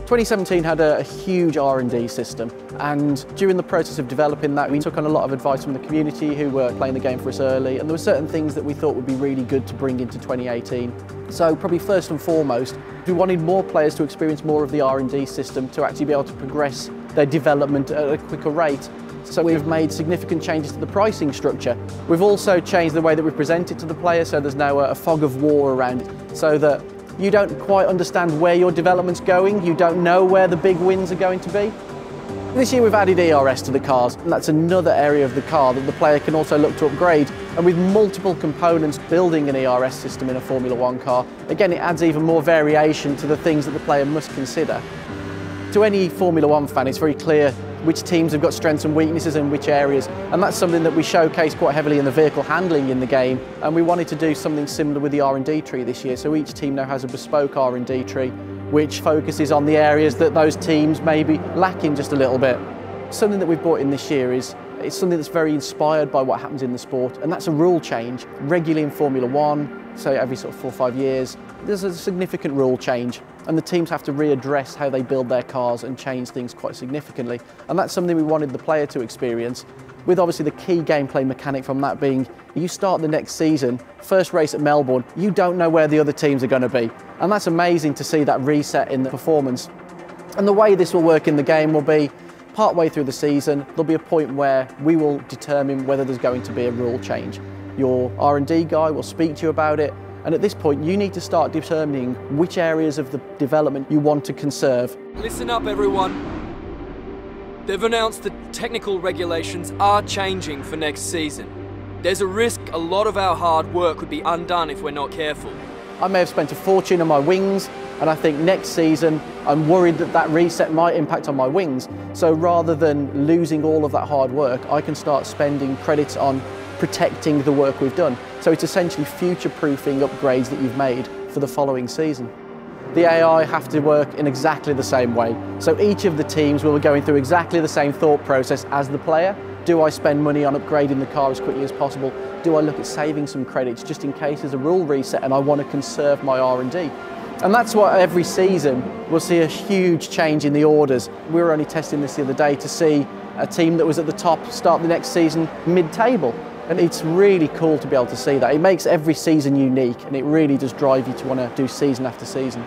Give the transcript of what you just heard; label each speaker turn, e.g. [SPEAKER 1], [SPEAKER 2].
[SPEAKER 1] 2017 had a huge R&D system, and during the process of developing that we took on a lot of advice from the community who were playing the game for us early, and there were certain things that we thought would be really good to bring into 2018. So probably first and foremost, we wanted more players to experience more of the R&D system to actually be able to progress their development at a quicker rate. So we've made significant changes to the pricing structure. We've also changed the way that we present it to the player, so there's now a fog of war around it, so that you don't quite understand where your development's going, you don't know where the big wins are going to be. This year we've added ERS to the cars, and that's another area of the car that the player can also look to upgrade. And with multiple components building an ERS system in a Formula One car, again it adds even more variation to the things that the player must consider. To any Formula One fan, it's very clear which teams have got strengths and weaknesses in which areas, and that's something that we showcase quite heavily in the vehicle handling in the game, and we wanted to do something similar with the R&D tree this year. So each team now has a bespoke R&D tree which focuses on the areas that those teams may be lacking just a little bit. Something that we've brought in this year is it's something that's very inspired by what happens in the sport, and that's a rule change. Regularly in Formula One, so every sort of 4 or 5 years, there's a significant rule change, and the teams have to readdress how they build their cars and change things quite significantly. And that's something we wanted the player to experience, with obviously the key gameplay mechanic from that being, you start the next season, first race at Melbourne, you don't know where the other teams are going to be. And that's amazing to see that reset in the performance. And the way this will work in the game will be, partway through the season, there'll be a point where we will determine whether there's going to be a rule change. Your R&D guy will speak to you about it, and at this point you need to start determining which areas of the development you want to conserve.
[SPEAKER 2] Listen up everyone. They've announced that technical regulations are changing for next season. There's a risk a lot of our hard work could be undone if we're not careful.
[SPEAKER 1] I may have spent a fortune on my wings, and I think next season I'm worried that that reset might impact on my wings. So rather than losing all of that hard work, I can start spending credits on protecting the work we've done. So it's essentially future-proofing upgrades that you've made for the following season. The AI have to work in exactly the same way. So each of the teams will be going through exactly the same thought process as the player. Do I spend money on upgrading the car as quickly as possible? Do I look at saving some credits just in case there's a rule reset and I want to conserve my R&D? And that's why every season we'll see a huge change in the orders. We were only testing this the other day to see a team that was at the top start the next season mid-table. And it's really cool to be able to see that. It makes every season unique, and it really does drive you to want to do season after season.